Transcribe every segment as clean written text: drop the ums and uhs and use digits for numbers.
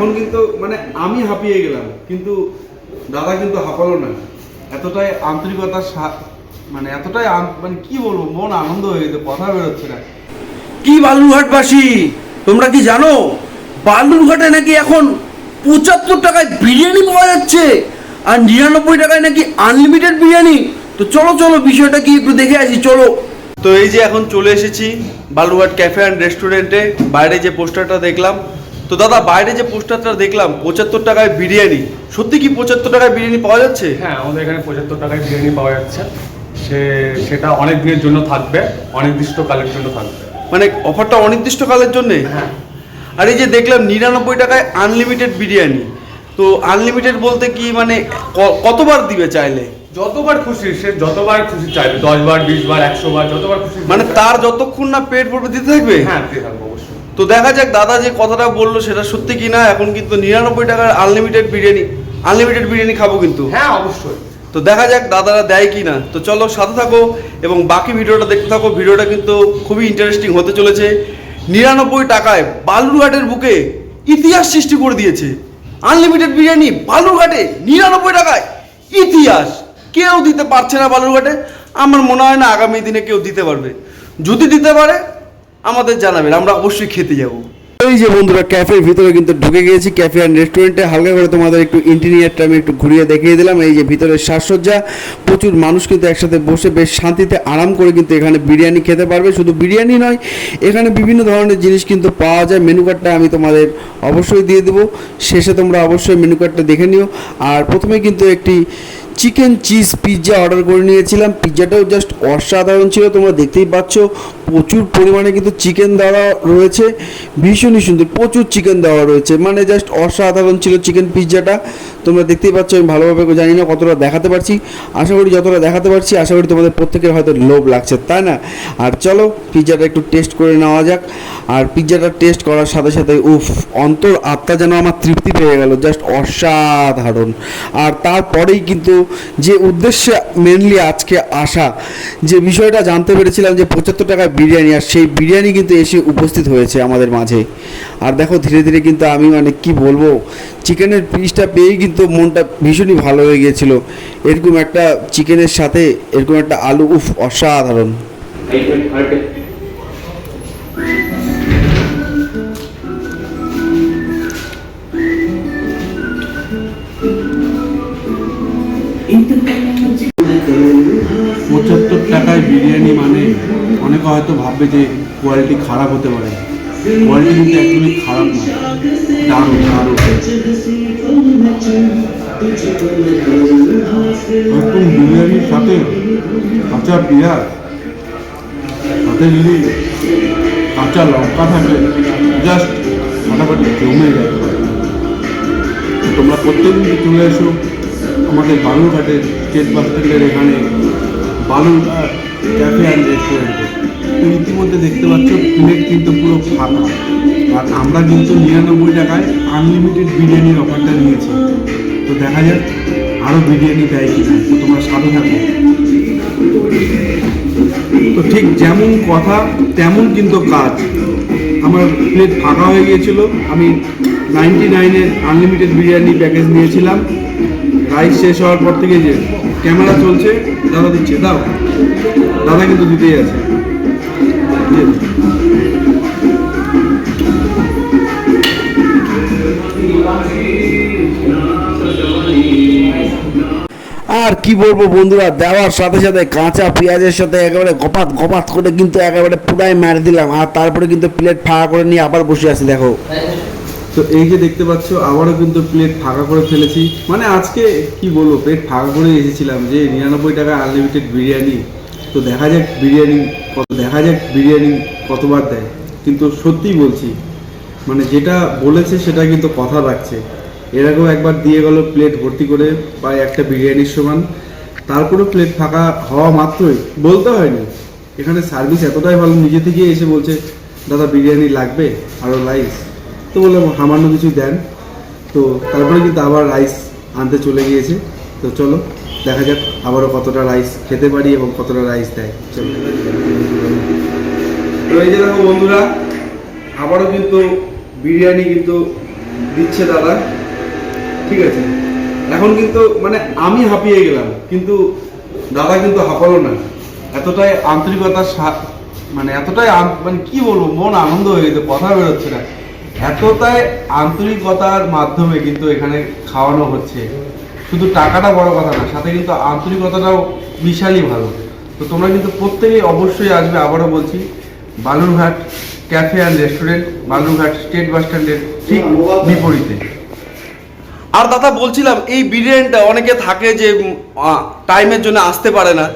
এখন কিন্তু মানে আমি হাঁপিয়ে গেলাম, কিন্তু দাদা কিন্তু হাঁপালো না। এতটাই আন্তরিকতার মানে এতটাই মানে কি বলবো, মন আনন্দ হয়ে গেছে, কথা বেরোচ্ছে না। কি বালুরঘাটবাসী, তোমরা কি জানো বালুরঘাটে নাকি এখন 75 টাকায় বিরিয়ানি পাওয়া যাচ্ছে আর 99 টাকায় নাকি আনলিমিটেড বিরিয়ানি? তো চলো চলো বিষয়টা কি একটু দেখে আসি, চলো। তো এই যে এখন চলে এসেছি বালুরঘাট ক্যাফে অ্যান্ড রেস্টুরেন্টে। বাইরে যে পোস্টারটা দেখলাম, তো দাদা বাইরে যে পোস্টারটা দেখলাম 75 টাকায় বিরিয়ানি, সত্যি কি 75 টাকায় বিরিয়ানি পাওয়া যাচ্ছে? হ্যাঁ, আমাদের এখানে 75 টাকায় বিরিয়ানি পাওয়া যাচ্ছে। সেটা অনেক দিনের জন্য থাকবে, অনির্দিষ্টকালের জন্য থাকবে। মানে অফারটা অনির্দিষ্টকালের জন্যে? হ্যাঁ। আর এই যে দেখলাম 99 টাকায় আনলিমিটেড বিরিয়ানি, তো আনলিমিটেড বলতে কি মানে কতবার দিবে চাইলে? যতবার খুশি, সে যতবার খুশি চাইবে, 10 বার 20 বার 100 বার, যতবার খুশি। মানে তার যতক্ষণ না পেট ভরবে দিতে থাকবে? হ্যাঁ, দিতে থাকবে অবশ্যই। তো দেখা যাক দাদা যে কথাটা বললো সেটা সত্যি কি না। এখন কিন্তু 99 টাকার আনলিমিটেড বিরিয়ানি খাবো কিন্তু। হ্যাঁ অবশ্যই। তো দেখা যাক দাদারা দেয় কি না। তো চলো সাথে থাকো এবং বাকি ভিডিওটা দেখতে থাকো। ভিডিওটা কিন্তু খুবই ইন্টারেস্টিং হতে চলেছে। 99 টাকায় বালুরঘাটের বুকে ইতিহাস সৃষ্টি করে দিয়েছে আনলিমিটেড বিরিয়ানি। বালুরঘাটে 99 টাকায় ইতিহাস কেউ দিতে পারছে না বালুরঘাটে। আমার মনে হয় না আগামী দিনে কেউ দিতে পারবে। যদি দিতে পারে আমাদের জানাবেন, আমরা অবশ্যই খেতে যাব। এই যে বন্ধুরা ক্যাফের ভিতরে কিন্তু ঢুকে গিয়েছি, ক্যাফে অ্যান্ড রেস্টুরেন্টে। হালকা করে তোমাদের একটু ইন্টেরিয়ারটা আমি একটু ঘুরিয়ে দেখিয়ে দিলাম। এই যে ভিতরের সাজসজ্জা, প্রচুর মানুষ কিন্তু একসাথে বসে বেশ শান্তিতে আরাম করে কিন্তু এখানে বিরিয়ানি খেতে পারবে। শুধু বিরিয়ানি নয়, এখানে বিভিন্ন ধরনের জিনিস কিন্তু পাওয়া যায়। মেনু কার্ডটা আমি তোমাদের অবশ্যই দিয়ে দেবো, শেষে তোমরা অবশ্যই মেনু কার্ডটা দেখে নিও। আর প্রথমে কিন্তু একটি চিকেন চিজ পিৎজা অর্ডার করে নিয়েছিলাম। পিৎজাটাও জাস্ট অসাধারণ ছিল, তোমরা দেখতেই পাচ্ছ প্রচুর পরিমাণে কিন্তু চিকেন দেওয়া রয়েছে, ভীষণই সুন্দর, প্রচুর চিকেন দেওয়া রয়েছে, মানে জাস্ট অসাধারণ ছিল চিকেন পিৎজাটা। তোমরা দেখতেই পাচ্ছ, আমি ভালোভাবে জানি না কতটা দেখাতে পারছি, আশা করি যতটা দেখাতে পারছি আশা করি তোমাদের প্রত্যেকের হয়তো লোভ লাগছে, তাই না? আর চলো পিৎজাটা একটু টেস্ট করে নেওয়া যাক। আর পিৎজাটা টেস্ট করার সাথে সাথে উফ, অন্তর আত্মা যেন আমার তৃপ্তি পেয়ে গেল, জাস্ট অসাধারণ। আর তারপরেই কিন্তু যে উদ্দেশ্যে মেনলি আজকে আসা, যে বিষয়টা জানতে পেরেছিলাম যে 75 টাকায় বিরিয়ানি, আর সেই বিরিয়ানি কিন্তু এসে উপস্থিত হয়েছে আমাদের মাঝে। আর দেখো ধীরে ধীরে কিন্তু আমি মানে কি বলবো, চিকেনের পিসটা পেয়েই কিন্তু মনটা ভীষণই ভালো হয়ে গিয়েছিল। এরকম একটা চিকেনের সাথে এরকম একটা আলু, উফ অসাধারণ। টাকায় বিরিয়ানি মানে অনেকে হয়তো ভাববে যে কোয়ালিটি খারাপ হতে পারে, কোয়ালিটি কিন্তু একদমই খারাপ না, দারুণ দারুণ। একদম বিরিয়ানির সাথে কাঁচা পেঁয়াজ, সাথে যদি কাঁচা লঙ্কা থাকে, জাস্ট ফাটাফাটি জমে যায়। তোমরা প্রত্যেকদিন চলে এসো আমাদের বালুরঘাটের স্টেট বাস স্ট্যান্ডের এখানে বালুরঘাট ক্যাফে অ্যান্ড রেস্টুরেন্টে। তো ইতিমধ্যে দেখতে পাচ্ছ প্লেট কিন্তু পুরো ফাঁকা, আর আমরা কিন্তু 99 টাকায় আনলিমিটেড বিরিয়ানির অফারটা নিয়েছি। তো দেখা যাক আরও বিরিয়ানি দেয় কিনা, তো তোমরা সাথে থাকো। তো ঠিক যেমন কথা তেমন কিন্তু কাজ। আমার প্লেট ফাঁকা হয়ে গিয়েছিল, আমি 99-এর আনলিমিটেড বিরিয়ানি প্যাকেজ নিয়েছিলাম। রাইস শেষ হওয়ার পর থেকে যে ক্যামেরা চলছে, দাদা দিচ্ছে, দাও, দাদা কিন্তু দিতেই আছে। আর কি বলবো বন্ধুরা, দেওয়ার সাথে সাথে কাঁচা পেঁয়াজের সাথে একেবারে গপাত গপাত করে কিন্তু একেবারে পুরাই মেরে দিলাম। আর তারপরে কিন্তু প্লেট ফাঁকা করে নিয়ে আবার বসে আছি, দেখো। তো এই যে দেখতে পাচ্ছ আবারও কিন্তু প্লেট ফাঁকা করে ফেলেছি। মানে আজকে কি বলবো, প্লেট ফাঁকা করে এসেছিলাম যে 99 টাকা আনলিমিটেড বিরিয়ানি। তো দেখা যাক বিরিয়ানি কতবার দেয়। কিন্তু সত্যিই বলছি, মানে যেটা বলেছে সেটা কিন্তু কথা রাখছে। এর আগেও একবার দিয়ে গেল প্লেট ভর্তি করে, প্রায় একটা বিরিয়ানির সমান। তারপরেও প্লেট ফাঁকা হওয়া মাত্রই, বলতে হয়নি, এখানে সার্ভিস এতটাই ভালো, নিজে থেকে এসে বলছে দাদা বিরিয়ানি লাগবে আরও রাইস। তো বললাম সামান্য কিছু দেন। তো তারপরে কিন্তু আবার রাইস আনতে চলে গিয়েছে। তো চলো দেখা যাক আবারও কতটা রাইস খেতে পারি এবং কতটা রাইস দেয়। চলো। তো এই যে দেখো বন্ধুরা, আবারও কিন্তু বিরিয়ানি কিন্তু দিচ্ছে দাদা, ঠিক আছে। এখন কিন্তু মানে আমি হাঁপিয়ে গেলাম, কিন্তু দাদা কিন্তু হাঁপালো না। এতটাই আন্তরিকতার মানে এতটাই মানে কি বলবো, মন আনন্দ হয়ে গেছে, কথা বেরোচ্ছে না। এতটাই আন্তরিকতার মাধ্যমে কিন্তু এখানে খাওয়ানো হচ্ছে। শুধু টাকাটা বড় কথা না, সাথে কিন্তু আন্তরিকতাটাও বিশালই ভালো। তো তোমরা কিন্তু প্রত্যেকেই অবশ্যই আসবে। আবারও বলছি, Balurghat cafe and restaurant, Balurghat state bus স্ট্যান্ডের ঠিক বিপরীতে। আর দাদা বলছিলাম, এই বিরিয়ানিটা অনেকে থাকে যে টাইমের জন্য আসতে পারে না,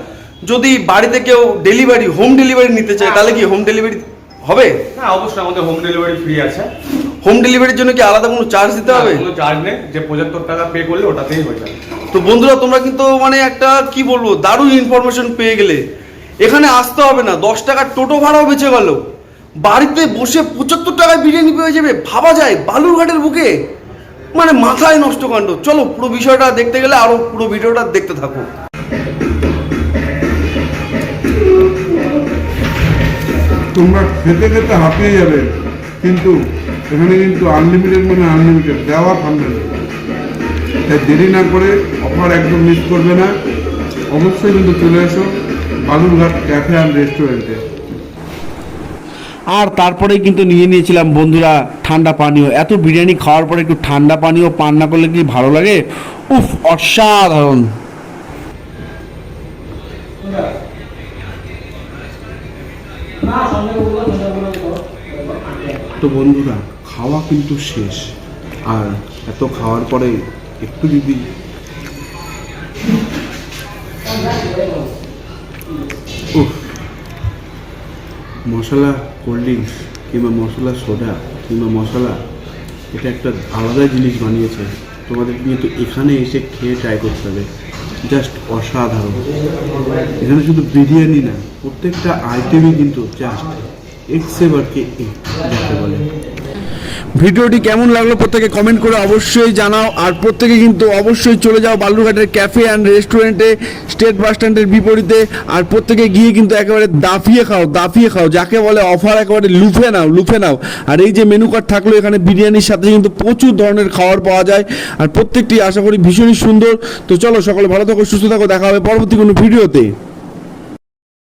যদি বাড়িতে কেউ ডেলিভারি হোম ডেলিভারি নিতে চায় তাহলে কি হোম ডেলিভারি হবে? হ্যাঁ, অবশ্যই আমাদের হোম ডেলিভারি ফ্রি আছে। হোম ডেলিভারির জন্য কি আলাদা কোনো চার্জ দিতে হবে? কোনো চার্জ নেই, যে 75 টাকা পে করলে ওটাতেই হয়ে যাবে। তো বন্ধুরা, তোমরা কিন্তু মানে একটা কি বলবো, দারুণ ইনফরমেশন পেয়ে গেলে। এখানে আসতে হবে না, 10 টাকার টোটো ভাড়াও বেঁচে গেল। বাড়িতে বসে 75 টাকায় বিরিয়ানি পেয়ে যাবে, ভাবা যায় বালুরঘাটের বুকে, মানে মাথায় নষ্ট কাণ্ড। চলো পুরো বিষয়টা দেখতে গেলে আরো পুরো ভিডিওটা দেখতে থাকো। তোমরা খেতে খেতে হাঁপিয়ে যাবে, কিন্তু এখানে কিন্তু আনলিমিটেড মানে আনলিমিটেড, দেওয়া থামবে না। তাই দেরি না করে অফার একদম মিস করবে না। অবশ্যই কিন্তু চলে এসো বালুরঘাট ক্যাফে অ্যান্ড রেস্টুরেন্টে। আর তারপরেই কিন্তু নিয়ে নিয়েছিলাম বন্ধুরা ঠান্ডা পানীয়। এত বিরিয়ানি খাওয়ার পরে একটু ঠান্ডা পানীয় পান না করলে কি ভালো লাগে? উফ, অসাধারণ। তো বন্ধুরা, খাওয়া কিন্তু শেষ। আর এত খাওয়ার পরে একটু যদি মশলা কোল্ড ড্রিঙ্কস কিংবা মশলা সোডা কিংবা মশলা, এটা একটা আলাদা জিনিস বানিয়েছে। তোমাদের কিন্তু এখানে এসে খেয়ে ট্রাই করতে হবে, জাস্ট অসাধারণ। এখানে শুধু বিরিয়ানি না, প্রত্যেকটা আইটেমই কিন্তু জাস্ট এক্সেবারকে যাকে বলে। ভিডিওটি কেমন লাগলো প্রত্যেকে কমেন্ট করে অবশ্যই জানাও। আর প্রত্যেকে কিন্তু অবশ্যই চলে যাও বালুরঘাটের ক্যাফে অ্যান্ড রেস্টুরেন্টে, স্টেট বাস স্ট্যান্ডের বিপরীতে। আর প্রত্যেকে গিয়ে কিন্তু একেবারে দাফিয়ে খাও, যাকে বলে অফার একেবারে লুফে নাও। আর এই যে মেনু কার্ড থাকলো, এখানে বিরিয়ানির সাথে কিন্তু প্রচুর ধরনের খাবার পাওয়া যায়, আর প্রত্যেকটি আশা করি ভীষণই সুন্দর। তো চলো, সকলে ভালো থাকো, সুস্থ থাকো, দেখা হবে পরবর্তী কোনো ভিডিওতে।